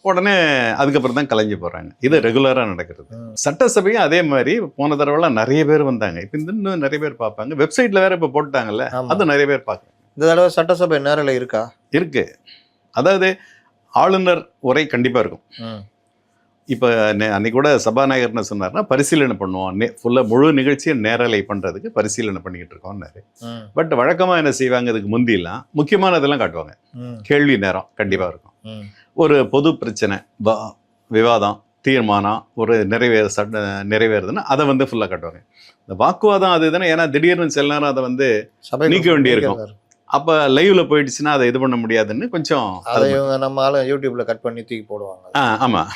உடனே அதுக்கப்புறம் தான் கலைஞ்சு போகிறாங்க. இது ரெகுலராக நடக்கிறது. சட்டசபையும் அதே மாதிரி போன தடவைலாம் நிறைய பேர் வந்தாங்க. இப்போ இன்னும் நிறைய பேர் பார்ப்பாங்க. வெப்சைட்டில் வேறு இப்போ போட்டாங்கல்ல, அது நிறைய பேர் பார்க்குறாங்க. இந்த தடவை சட்டசபை நேரில் இருக்கா? இருக்கு. அதாவது ஆளுநர் உரை கண்டிப்பாக இருக்கும். இப்போ அன்னைக்கு கூட சபாநாயகர் என்ன சொன்னார்னா, பரிசீலனை பண்ணுவோம், ஃபுல்லாக முழு நிகழ்ச்சியை நேரலை பண்ணுறதுக்கு பரிசீலனை பண்ணிக்கிட்டு இருக்கோம்னாரு. பட் வழக்கமாக என்ன செய்வாங்க, இதுக்கு முந்திலாம் முக்கியமானதெல்லாம் காட்டுவாங்க. கேள்வி நேரம் கண்டிப்பாக இருக்கும், ஒரு பொது பிரச்சனை விவாதம் தீர்மானம் ஒரு நிறைவேறுதுன்னா அதை வந்து ஃபுல்லாக காட்டுவாங்க. இந்த வாக்குவாதம் அது தானே, ஏன்னா திடீர்னு சில நேரம் அதை வந்து நீக்க வேண்டியிருக்கும். அப்போ லைவ்ல போயிடுச்சுன்னா அதை இது பண்ண முடியாதுன்னு கொஞ்சம் நம்ம யூடியூப்ல கட் பண்ணி தூக்கி போடுவாங்க. ஆமாம்,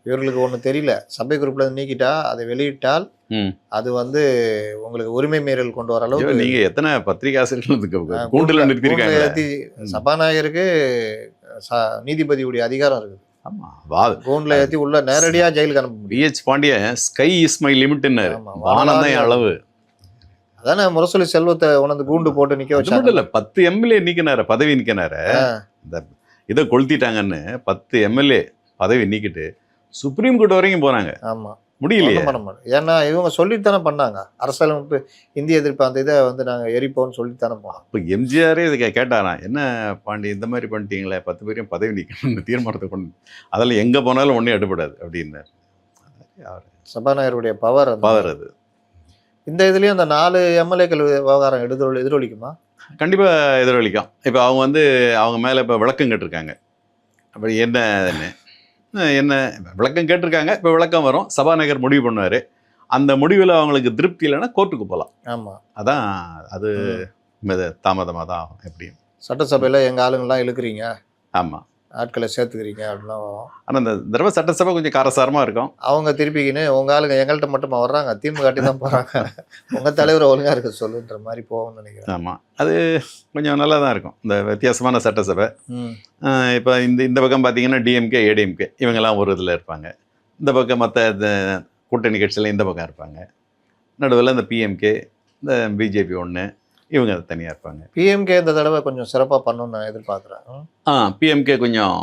இவர்களுக்கு ஒன்றும் தெரியல. சபை குரூப்ல நீக்கிட்டா அதை வெளியிட்டால் அது வந்து உங்களுக்கு உரிமை மீறல் கொண்டு வர அளவுக்கு நீங்க எத்தனை பத்திரிகை ஆசிரியர்கள் கூண்டுல நிறுத்திருக்காங்க. சபாநாயகருக்கு நீதிபதியுடைய அதிகாரம் இருக்குது. ஆமா, கூண்டுல ஏற்றி உள்ள நேரடியா ஜெயிலுக்கு அனுப்ப முடியும். P H Pandian sky is my லிமிட்னாரு, வானம் தான் அளவு. அதானே முரசொலி செல்வத்தை உணர்ந்து கூண்டு போட்டு நிக்க அது மட்டும் வச்சாங்க. இல்ல 10 எம்எல்ஏ நீக்கினாரு, பதவி நீக்கினாரு. இந்த இதை கொளுத்திட்டாங்கன்னு 10 எம்எல்ஏ பதவி நீக்கிட்டு சுப்ரீம் கோர்ட் வரைக்கும் போனாங்க. ஆமா, முடியலையே. ஒண்ணும் பண்ண மாட்டோம். ஏன்னா இவங்க சொல்லிட்டு தானே பண்ணாங்க. அரசியலமைப்பு இந்திய எதிர்ப்பு அந்த இதை வந்து நாங்க எரிப்போம்னு சொல்லிட்டு தானே போனோம். இப்போ எம்ஜிஆரே இதை கேட்டாராம், என்ன பாண்டி இந்த மாதிரி பண்ணிட்டீங்களே, 10 பேரையும் பதவி நீக்கணும்னு தீர்மானத்தை கொண்டு, அதில் எங்கே போனாலும் ஒன்றும் எடுபடாது அப்படின்னாரு. அவர் சபாநாயகருடைய பவர் பவர் அது. இந்த இதுலயும் அந்த 4 எம்எல்ஏக்கள் விவகாரம் எதிரொலிக்குமா? கண்டிப்பாக எதிரொலிக்கும். இப்போ அவங்க வந்து அவங்க மேலே இப்போ விளக்கம் கேட்டிருக்காங்க. அப்படி என்ன என்ன விளக்கம் கேட்டிருக்காங்க. இப்போ விளக்கம் வரும், சபாநாயகர் முடிவு பண்ணுவார். அந்த முடிவில் அவங்களுக்கு திருப்தி இல்லைன்னா கோர்ட்டுக்கு போகலாம். ஆமா, அதான் அது தாமதமாக தான் ஆகும் எப்படியும். சட்டசபையில எங்க ஆளுங்கெல்லாம் இழுக்கிறீங்க, ஆமாம், ஆட்களை சேர்த்துக்கிறீங்க அப்படிலாம் வரும். ஆனால் இந்த தடவை சட்டசபை கொஞ்சம் காரசாரமாக இருக்கும். அவங்க திருப்பிக்கின்னு உங்க ஆளுங்க எங்கள்கிட்ட மட்டுமா வர்றாங்க, திமுக காட்டி தான் போறாங்க, உங்க தலைவர் ஒழுங்கா இருக்க சொல்லுன்ற மாதிரி போகும்னு நினைக்கிறேன். ஆமாம், அது கொஞ்சம் நல்லா தான் இருக்கும் இந்த வித்தியாசமான சட்டசபை. ம். இப்போ இந்த பக்கம் பார்த்தீங்கன்னா டிஎம்கே ஏடிஎம்கே இவங்கெல்லாம் ஒரு இதில் இருப்பாங்க. இந்த பக்கம் மற்ற கூட்டணி கட்சியில் இந்த பக்கம் இருப்பாங்க. நடுவில் இந்த பிஎம்கே, இந்த பிஜேபி ஒன்று, இவங்க தனியாக இருப்பாங்க. பிஎம்கே இந்த தடவை கொஞ்சம் சிறப்பா பண்ணணும்னு நான் எதிர்பார்க்குறேன். பிஎம்கே கொஞ்சம்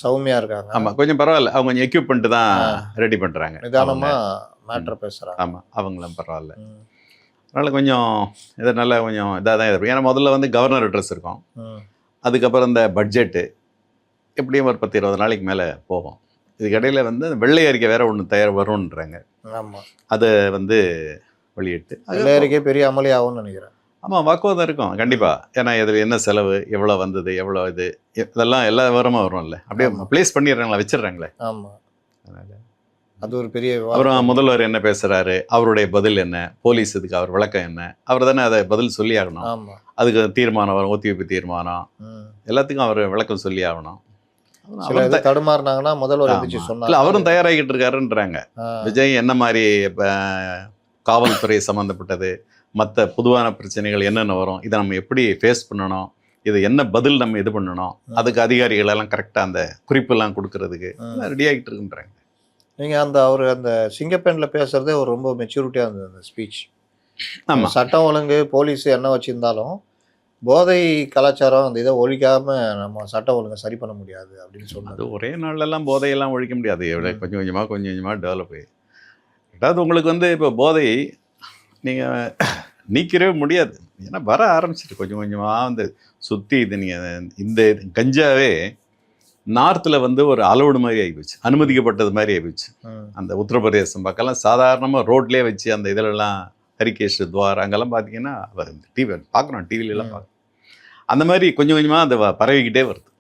சௌமியா இருக்காங்க. ஆமாம், கொஞ்சம் பரவாயில்ல. அவங்க கொஞ்சம் எக்யூப்மெண்ட் தான் ரெடி பண்ணுறாங்க. நிதானமா மேட்டர் பேசுறாங்க. ஆமாம், அவங்களும் பரவாயில்ல. அதனால் கொஞ்சம் இதை நல்லா கொஞ்சம் இதாக தான் இருக்கும். ஏன்னா முதல்ல வந்து கவர்னர் அட்ரஸ் இருக்கும், அதுக்கப்புறம் இந்த பட்ஜெட்டு எப்படியும் ஒரு 10-20 நாளைக்கு மேலே போகும். இதுக்கிடையில் வந்து வெள்ளை அறிக்கை வேற ஒன்று தயார் வரும்ன்றாங்க. ஆமா, அதை வந்து வெளியிட்டு வெள்ளையறிக்கை பெரிய அமளி ஆகும்னு நினைக்கிறேன். ஆமாம், வாக்குவாதம் இருக்கும் கண்டிப்பாக. ஏன்னா இதில் என்ன செலவு, எவ்வளோ வந்தது, எவ்வளோ இது, இதெல்லாம் எல்லா விவரமும் வரும்ல. அப்படியே ப்ளேஸ் பண்ணிடுறாங்களா, வச்சிடுறாங்களே. ஆமா, அது ஒரு பெரிய அப்புறம் முதல்வர் என்ன பேசுகிறாரு, அவருடைய பதில் என்ன, போலீஸ் இதுக்கு அவர் விளக்கம் என்ன, அவர் தானே அதை பதில் சொல்லி ஆகணும். ஆமா, அதுக்கு தீர்மானம் வரும், ஒத்திவைப்பு தீர்மானம், எல்லாத்துக்கும் அவர் விளக்கம் சொல்லி ஆகணும். தடுமாறினாங்கன்னா முதல்வர் எதிர்த்து சொன்னாங்க. இல்லை, அவரும் தயாராகிட்டு இருக்காருன்றாங்க. விஜய் என்ன மாதிரி காவல்துறை சம்மந்தப்பட்டது, மற்ற பொதுவான பிரச்சனைகள் என்னென்ன வரும், இதை நம்ம எப்படி ஃபேஸ் பண்ணணும், இது என்ன பதில் நம்ம இது பண்ணணும், அதுக்கு அதிகாரிகள் எல்லாம் கரெக்டாக அந்த குறிப்பெல்லாம் கொடுக்கறதுக்கு ரெடி ஆகிட்டு இருக்குன்றாங்க. நீங்கள் அவர் அந்த சிங்கப்பெண்ணில் பேசுகிறதே ஒரு ரொம்ப மெச்சூரிட்டியாக இருந்தது அந்த ஸ்பீச். ஆமாம், சட்டம் ஒழுங்கு போலீஸ் என்ன வச்சுருந்தாலும் போதை கலாச்சாரம் அந்த இதை ஒழிக்காமல் நம்ம சட்டம் ஒழுங்கை சரி பண்ண முடியாது அப்படின்னு சொன்னது. அது ஒரே நாள்லாம் போதையெல்லாம் ஒழிக்க முடியாது. கொஞ்சம் கொஞ்சமாக டெவலப் ஆகி, ரெண்டாவது உங்களுக்கு வந்து இப்போ போதை நீங்கள் நீக்கிறவே முடியாது. ஏன்னா வர ஆரம்பிச்சிட்டு கொஞ்சம் கொஞ்சமாக வந்து சுற்றி இது நீங்கள் இந்த கஞ்சாவே நார்த்தில் வந்து ஒரு அலோடு மாதிரி ஆகிப்போச்சு, அனுமதிக்கப்பட்டது மாதிரி ஆகிப்போச்சு. அந்த உத்தரப்பிரதேசம் பக்கம்லாம் சாதாரணமாக ரோட்லேயே வச்சு அந்த இதிலெல்லாம் ஹரிகேஷ் துவார் அங்கெல்லாம் பார்த்தீங்கன்னா டிவி பார்க்குறோம், டிவிலெலாம் பார்க்குறோம். அந்த மாதிரி கொஞ்சம் கொஞ்சமாக அந்த பரவிக்கிட்டே வருது.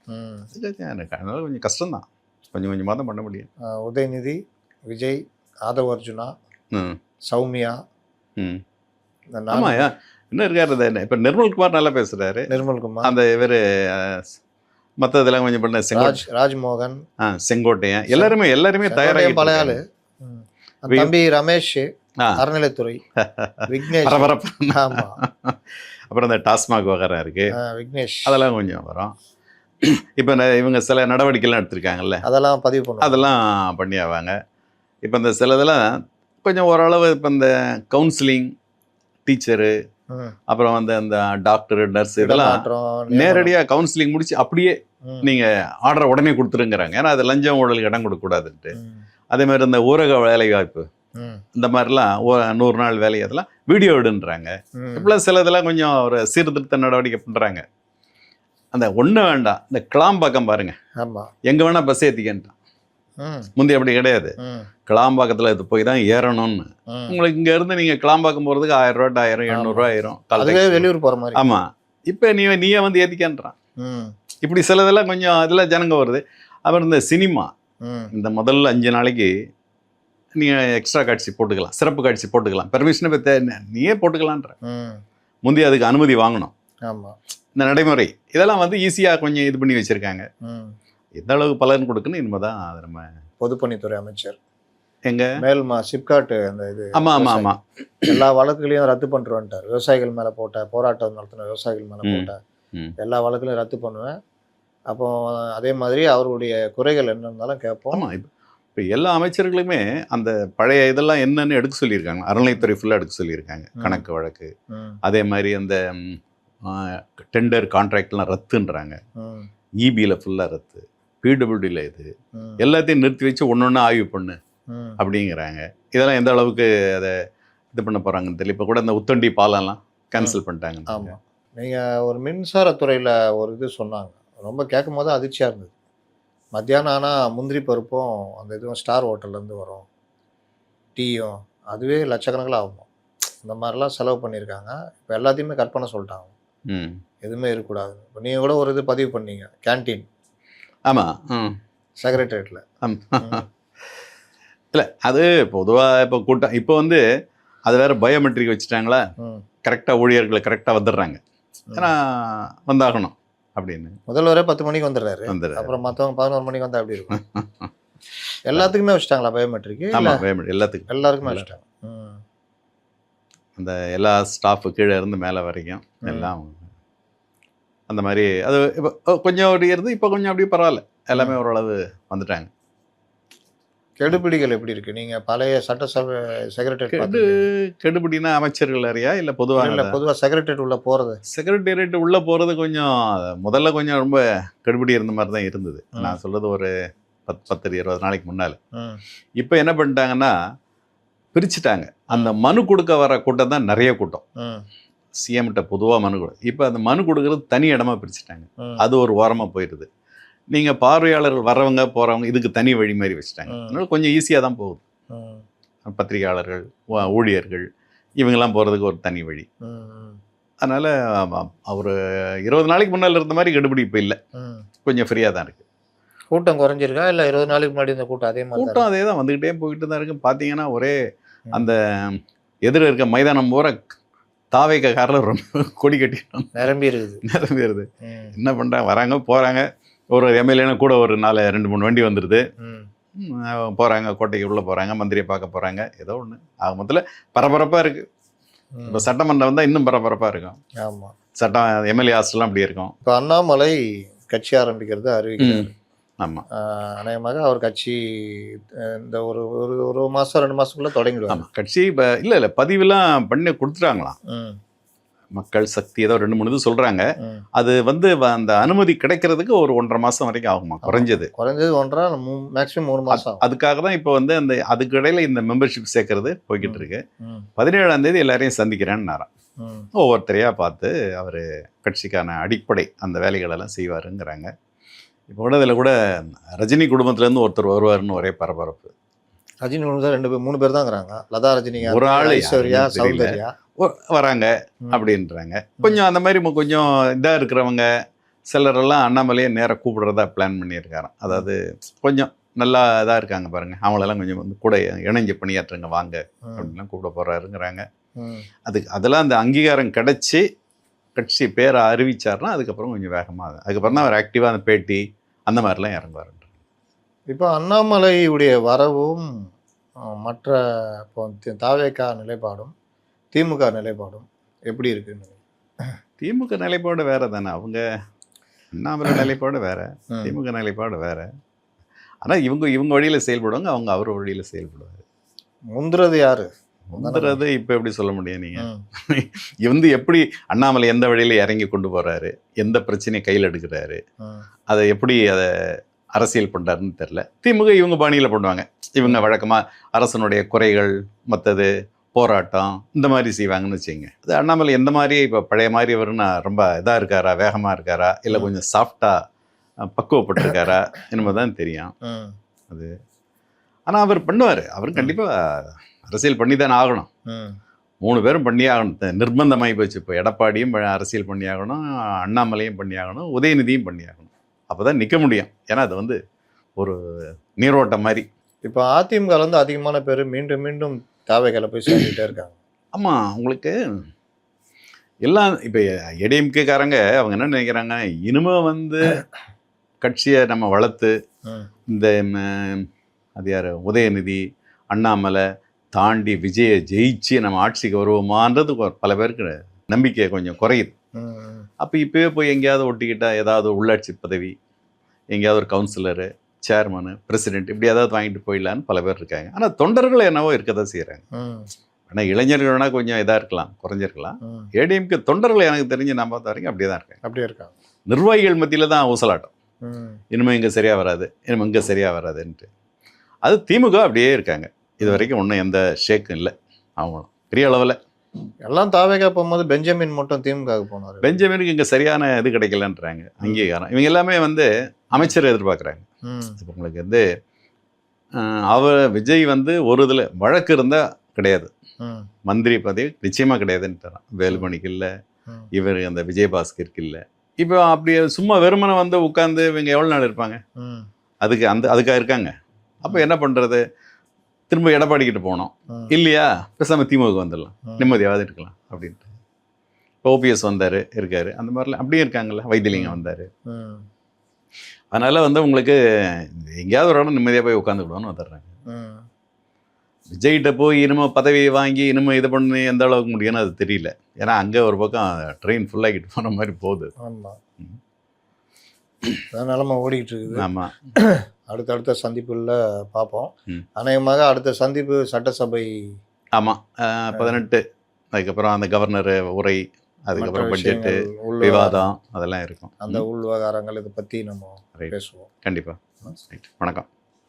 எனக்கு அதனால கொஞ்சம் கஷ்டம்தான், கொஞ்சம் கொஞ்சமாக தான் பண்ண முடியும். உதயநிதி, விஜய், ஆதவ் அர்ஜுனா, சௌமியா, ஆமாம், இன்னும் இருக்காரு. இப்போ நிர்மல்குமார் நல்லா பேசுகிறாரு. நிர்மல்குமார், அந்த இவர் மற்ற இதெல்லாம் கொஞ்சம் பண்ண ராஜ்மோகன், செங்கோட்டையன், எல்லாருமே தயாராகி பழைய ஆளு. தம்பி ரமேஷ் அறநிலைத்துறை, விக்னேஷ், ஆமா, அப்புறம் இந்த டாஸ்மாக் விவகாரம் இருக்கு, விக்னேஷ், அதெல்லாம் கொஞ்சம் வரும். இப்போ இவங்க சில நடவடிக்கைலாம் எடுத்திருக்காங்கல்ல, அதெல்லாம் பதிவு பண்ணுவோம், அதெல்லாம் பண்ணி ஆவாங்க. இப்போ இந்த சில இதெல்லாம் கொஞ்சம் ஓரளவு இப்போ இந்த கவுன்சிலிங், டீச்சரு, அப்புறம் வந்து அந்த டாக்டர், நர்ஸ் இதெல்லாம் நேரடியாக கவுன்சிலிங் முடிச்சு அப்படியே நீங்கள் ஆர்டரை உடனே கொடுத்துருங்கிறாங்க. ஏன்னா அது லஞ்சம் ஊழலுக்கு இடம் கொடுக்கக்கூடாதுன்ட்டு. அதே மாதிரி இந்த ஊரக வேலை வாய்ப்பு இந்த மாதிரிலாம் 100 நாள் வேலை அதெல்லாம் வீடியோ எடுன்றாங்க. இப்பெல்லாம் சில இதெல்லாம் கொஞ்சம் ஒரு சீர்திருத்த நடவடிக்கை பண்ணுறாங்க. அந்த ஒன்று வேண்டாம், இந்த கிளாம்பாக்கம் பாருங்க, எங்கே வேணால் பஸ் ஏற்றிக்கின்றான். முந்தைய அப்படி கிடையாது. கிளாம்பாக்கத்தில் இது போய் தான் ஏறணும்னு. உங்களுக்கு இங்கேருந்து நீங்கள் கிளாம்பாக்கம் போகிறதுக்கு 1000 ரூபா, 1000, 800 ஆயிரும். வெளியூர் போகிற மாதிரி. ஆமாம், இப்போ நீயே வந்து ஏற்றிக்கன்றான். இப்படி சிலதெல்லாம் கொஞ்சம் இதில் ஜனங்க வருது. அப்புறம் இந்த சினிமா, இந்த முதல்ல 5 நாளைக்கு நீங்கள் எக்ஸ்ட்ரா காட்சி போட்டுக்கலாம், சிறப்பு காட்சி போட்டுக்கலாம், பெர்மிஷனை பற்றி நீயே போட்டுக்கலான்ற. முந்தைய அதுக்கு அனுமதி வாங்கணும். இந்த நடைமுறை இதெல்லாம் வந்து ஈஸியாக கொஞ்சம் இது பண்ணி வச்சுருக்காங்க. எந்த அளவுக்கு பலன் கொடுக்குன்னு இனிமே தான் அது நம்ம பொதுப்பணித்துறை அமைச்சர் எங்க மேல்மா சிப்காட் அந்த இது. ஆமாம், எல்லா வழக்குகளையும் ரத்து பண்ணிட்டு விவசாயிகள் மேலே போட்ட போராட்டம் நடத்தின விவசாயிகள் மேலே போட்ட எல்லா வழக்குலையும் ரத்து பண்ணுவேன். அப்போ அதே மாதிரி அவருடைய குறைகள் என்ன இருந்தாலும் கேட்போம். ஆமாம், இப்போ எல்லா அமைச்சர்களுமே அந்த பழைய இதெல்லாம் என்னன்னு எடுக்க சொல்லியிருக்காங்க. அறநிலைத்துறை ஃபுல்லாக எடுக்க சொல்லியிருக்காங்க. கணக்கு வழக்கு, அதே மாதிரி அந்த டெண்டர் கான்ட்ராக்ட்லாம் ரத்துன்றாங்க. இபியில் ஃபுல்லாக ரத்து, பிடபிள்யூடியில் இது எல்லாத்தையும் நிறுத்தி வச்சு ஒன்று ஆய்வு பண்ணு அப்படிங்கிறாங்க. இதெல்லாம் எந்த அளவுக்கு அதை இது பண்ண போகிறாங்கன்னு தெரியல. இப்போ கூட இந்த உத்தண்டி பாலம்லாம் கேன்சல் பண்ணிட்டாங்க. ஆமாம், நீங்கள் ஒரு மின்சாரத்துறையில் ஒரு இது சொன்னாங்க, ரொம்ப கேட்கும் போது அதிர்ச்சியாக இருந்தது. மத்தியானம் ஆனால் முந்திரி பருப்பும் அந்த இதுவும் ஸ்டார் ஹோட்டல்லேருந்து வரும், டீயும், அதுவே லட்சக்கணக்கில் ஆகும். இந்த மாதிரிலாம் செலவு பண்ணியிருக்காங்க. இப்போ எல்லாத்தையுமே கட் பண்ண சொல்லிட்டாங்க, எதுவுமே இருக்கக்கூடாது. இப்போ நீங்கள் கூட ஒரு இது பதிவு பண்ணீங்க, கேன்டீன். ஆமாம், செக்ரட்டரியேட்டில். இல்லை அது பொதுவாக இப்போ கூட்டம் இப்போ வந்து அது வேறு பயோமெட்ரிக் வச்சுட்டாங்களா, கரெக்டாக ஊழியர்களை கரெக்டாக வந்துடுறாங்க. ஏன்னா வந்தாகணும் அப்படின்னு. முதல்வரே 10 மணிக்கு வந்துடுறாரு, அப்புறம் மற்றவங்க 11 மணிக்கு வந்தால் எப்படி இருக்கும்? எல்லாத்துக்குமே வச்சுட்டாங்களா பயோமெட்ரிக்? ஆமாம், பயோமெட்ரிக் எல்லாருக்குமே வச்சுட்டாங்க. அந்த எல்லா ஸ்டாஃபு கீழே இருந்து மேலே வரைக்கும் எல்லாம் அந்த மாதிரி. அது இப்போ கொஞ்சம் அப்படி இருந்து இப்போ கொஞ்சம் அப்படியே பரவாயில்ல, எல்லாமே ஓரளவு வந்துட்டாங்க. கெடுபிடிகள் எப்படி இருக்கு? நீங்கள் பழைய சட்டசபை செக்ரட்டரியேட் கெடுபிடினா அமைச்சர்கள் அறியா இல்லை பொதுவாக? இல்லை, பொதுவாக செக்ரட்டரியேட் உள்ளே போகிறது. செக்ரட்டரியேட் உள்ளே போகிறது கொஞ்சம் முதல்ல கொஞ்சம் ரொம்ப கெடுபிடி இருந்த மாதிரி தான் இருந்தது. நான் சொல்கிறது ஒரு 10-20 நாளைக்கு முன்னால். இப்போ என்ன பண்ணிட்டாங்கன்னா பிரிச்சுட்டாங்க. அந்த மனு கொடுக்க வர கூட்டம் தான் நிறைய கூட்டம். சிஎம்கிட்ட பொதுவாக மனு கொடு, இப்போ அந்த மனு கொடுக்கறது தனி இடமா பிரிச்சுட்டாங்க. அது ஒரு ஓரமாக போயிடுது. நீங்கள் பார்வையாளர்கள் வர்றவங்க போகிறவங்க இதுக்கு தனி வழி மாதிரி வச்சுட்டாங்க. அதனால கொஞ்சம் ஈஸியாக தான் போகுது. பத்திரிகையாளர்கள், ஊழியர்கள் இவங்கெல்லாம் போகிறதுக்கு ஒரு தனி வழி. அதனால் ஒரு 20 நாளைக்கு முன்னால் இருந்த மாதிரி கெடுபிடி இப்போ இல்லை, கொஞ்சம் ஃப்ரீயாக தான் இருக்குது. கூட்டம் குறைஞ்சிருக்கா இல்லை 20 நாளைக்கு முன்னாடி இந்த கூட்டம் அதே மாதிரி? கூட்டம் அதே தான், வந்துக்கிட்டே போய்கிட்டு தான் இருக்குது. பார்த்தீங்கன்னா ஒரே அந்த எதிர இருக்க மைதானம் பூரா தாவேக்க காரில் ரொம்ப கொடி கட்டிக்கணும், நிரம்பி இருக்குது. என்ன பண்ணுறாங்க, வராங்க போகிறாங்க. ஒரு எம்எல்ஏனா கூட ஒரு 2-3 வண்டி வந்துடுது, போகிறாங்க, கோட்டைக்கு உள்ளே போகிறாங்க, மந்திரியை பார்க்க போகிறாங்க. ஏதோ ஒன்று ஆக மொத்தத்தில் பரபரப்பாக இருக்குது. இப்போ சட்டமன்றம் வந்தால் இன்னும் பரபரப்பாக இருக்கும். ஆமாம், சட்டம் எம்எல்ஏ ஹாஸ்டல்லாம் அப்படி இருக்கும். இப்போ அண்ணாமலை கட்சி ஆரம்பிக்கிறது அறிவிக்கிறார். ஆமாம், அநேகமாக அவர் கட்சி இந்த ஒரு மாதம் 2 மாதத்துக்குள்ளே தொடங்கிடுவாங்க. ஆமாம், கட்சி இப்போ இல்லை பதிவுலாம் பண்ணி கொடுத்துட்டாங்களாம். மக்கள் சக்தி ஏதோ 2-3 இது சொல்கிறாங்க. அது வந்து அந்த அனுமதி கிடைக்கிறதுக்கு ஒரு 1.5 மாதம் வரைக்கும் ஆகுமா, குறைஞ்சது 1.5 மேக்ஸிமம் 3 மாதம். அதுக்காக தான் இப்போ வந்து அந்த அதுக்கு இடையில இந்த மெம்பர்ஷிப் சேர்க்கறது போய்கிட்டு இருக்கு. 17ஆம் தேதி எல்லாரையும் சந்திக்கிறேன்னாராம். ஒவ்வொருத்தரையாக பார்த்து அவர் கட்சிக்கான அடிப்படை அந்த வேலைகளெல்லாம் செய்வாருங்கிறாங்க. இப்போ கூட இதில் கூட ரஜினி குடும்பத்துலேருந்து ஒருத்தர் வருவாருன்னு ஒரே பரபரப்பு. ரஜினி குடும்பத்தில் 2-3 பேர் தாங்கிறாங்க. லதா ரஜினி, ஒரு ஆள் ஐஸ்வர்யா, சௌந்தர்யா வராங்க அப்படின்றாங்க. கொஞ்சம் அந்த மாதிரி கொஞ்சம் இதாக இருக்கிறவங்க சிலரெல்லாம் அண்ணாமலையே நேராக கூப்பிடுறதா பிளான் பண்ணியிருக்காராம். அதாவது கொஞ்சம் நல்லா இதாக இருக்காங்க பாருங்கள், அவங்களெல்லாம் கொஞ்சம் வந்து கூட இணைஞ்சு பணியாற்றுங்க வாங்க அப்படின்லாம் கூப்பிட போகிறாருங்கிறாங்க. அதெல்லாம் அந்த அங்கீகாரம் கிடச்சி கட்சி பேரை அறிவிச்சார்னா அதுக்கப்புறம் கொஞ்சம் வேகமாக, அதுக்கப்புறம் தான் அவர் ஆக்டிவாக அந்த பேட்டி அந்த மாதிரிலாம் இறங்குவார். இப்போ அண்ணாமலையுடைய வரவும் மற்ற இப்போ தாவேகா நிலைப்பாடும் திமுக நிலைப்பாடும் எப்படி இருக்குன்னு? திமுக நிலைப்பாடு வேற தானே, அவங்க அண்ணாமலை நிலைப்பாடு வேற, திமுக நிலைப்பாடு வேற. ஆனால் இவங்க வழியில் செயல்படுவாங்க, அவங்க அவர் வழியில் செயல்படுவார். முந்துறது யாரு? முந்துறது இப்போ எப்படி சொல்ல முடியும்? நீங்கள் வந்து எப்படி அண்ணாமலை எந்த வழியில் இறங்கி கொண்டு போகிறாரு, எந்த பிரச்சனையை கையில் எடுக்கிறாரு, அதை எப்படி அதை அரசியல் பண்ணுறாருன்னு தெரில. திமுக இவங்க பாணியில் பண்ணுவாங்க. இவங்க வழக்கமாக அரசனுடைய குறைகள், மற்றது போராட்டம் இந்த மாதிரி செய்வாங்கன்னு வச்சுங்க. அது அண்ணாமலை எந்த மாதிரி இப்போ பழைய மாதிரி அவருன்னா ரொம்ப இதாக இருக்காரா, வேகமாக இருக்காரா, இல்லை கொஞ்சம் சாஃப்டாக பக்குவப்பட்டிருக்காரா என்னமோ தான் தெரியும் அது. ஆனால் அவர் பண்ணுவார், அவர் கண்டிப்பாக அரசியல் பண்ணி தானே ஆகணும். 3 பேரும் பண்ணி ஆகணும், நிர்பந்தமாகி போச்சு. இப்போ எடப்பாடியும் அரசியல் பண்ணி ஆகணும், அண்ணாமலையும் பண்ணி ஆகணும், உதயநிதியும் பண்ணி ஆகணும். அப்போ தான் நிற்க முடியும். ஏன்னா அது வந்து ஒரு நீரோட்டம் மாதிரி. இப்போ அதிமுகலேருந்து அதிகமான பேர் மீண்டும் மீண்டும் தாவேக்கால போய் சேர்ந்துகிட்டே இருக்காங்க. ஆமாம், உங்களுக்கு எல்லாம் இப்போ ஏடிஎம்கேக்காரங்க அவங்க என்ன நினைக்கிறாங்க, இனிமேல் வந்து கட்சியை நம்ம வளர்த்து இந்த அது யார் உதயநிதி அண்ணாமலை தாண்டி விஜயை ஜெயிச்சு நம்ம ஆட்சிக்கு வருவோமான்றது பல பேருக்கு நம்பிக்கை கொஞ்சம் குறையுது. அப்போ இப்போயே போய் எங்கேயாவது ஒட்டிக்கிட்டால் ஏதாவது உள்ளாட்சி பதவி, எங்கேயாவது ஒரு கவுன்சிலரு சேர்மனு பிரசிடென்ட் இப்படி ஏதாவது வாங்கிட்டு போயிடலான்னு பல பேர் இருக்காங்க. ஆனால் தொண்டர்கள் என்னவோ இருக்க தான் செய்கிறாங்க. ஆனால் இளைஞர்கள்னா கொஞ்சம் இதாக இருக்கலாம், குறைஞ்சிருக்கலாம். ஏடிஎம்கே தொண்டர்கள் எனக்கு தெரிஞ்சு நான் பார்த்த வரைக்கும் அப்படியே தான் இருக்காங்க. அப்படியே இருக்காங்க. நிர்வாகிகள் மத்தியில் தான் ஊசலாட்டம். இனிமேல் இங்கே சரியாக வராது, இனிமேல் இங்கே சரியாக வராதுன்ட்டு. அது திமுக அப்படியே இருக்காங்க. இது வரைக்கும் ஒன்றும் எந்த ஷேக்கும் இல்லை அவங்களும் பெரிய அளவில். எல்லாம் தாவேகா போகும்போது பெஞ்சமின் மட்டும் திமுக போனார். பெஞ்சமினுக்கு இங்கே சரியான இது கிடைக்கலன்றாங்க, அங்கீகாரம். இவங்க எல்லாமே வந்து அமைச்சர் எதிர்பார்க்குறாங்க. இப்போ உங்களுக்கு வந்து விஜய் வந்து ஒரு இதில் வழக்கு இருந்தால் கிடையாது, மந்திரி பதவி நிச்சயமாக கிடையாதுன்ட்டாரான். வேலுமணிக்கு இல்லை, இவர் அந்த விஜயபாஸ்கருக்கு இல்லை. இப்போ அப்படி சும்மா வெறுமனை வந்து உட்காந்து இவங்க எவ்வளோ நாள் இருப்பாங்க? அதுக்காக இருக்காங்க. அப்போ என்ன பண்ணுறது? திரும்ப எடப்பாடிக்கிட்ட போனோம் இல்லையா, பேசாமல் திமுக வந்துடலாம், நிம்மதியாவது இருக்கலாம் அப்படின்ட்டு. இப்போ ஓபிஎஸ் வந்தார், இருக்கார், அந்த மாதிரிலாம் அப்படியே இருக்காங்கல்ல. வைத்திலிங்கம் வந்தார். அதனால் வந்து உங்களுக்கு எங்கேயாவது ஒரு இடம் நிம்மதியாக போய் உட்காந்துக்கிடுவோன்னு வந்துடுறாங்க. விஜய்கிட்ட போய் இனிமேல் பதவியை வாங்கி இனிமேல் இது பண்ணி எந்த அளவுக்கு முடியும்னு அது தெரியல. ஏன்னா அங்கே ஒரு பக்கம் ட்ரெயின் ஃபுல்லாகிட்டு போன மாதிரி போகுது. ஆமாம், நிலமை ஓடிக்கிட்டு இருக்குது. ஆமாம், அடுத்தடுத்த சந்திப்புகளில் பார்ப்போம். அநேகமாக அடுத்த சந்திப்பு சட்டசபை. ஆமாம், 18. அதுக்கப்புறம் அந்த கவர்னர் உரை, அதுக்கப்புறம் பட்ஜெட்டு விவாதம் அதெல்லாம் இருக்கும். அந்த உள் விவகாரங்கள் இதை பற்றி நம்ம பேசுவோம். கண்டிப்பாக. வணக்கம்.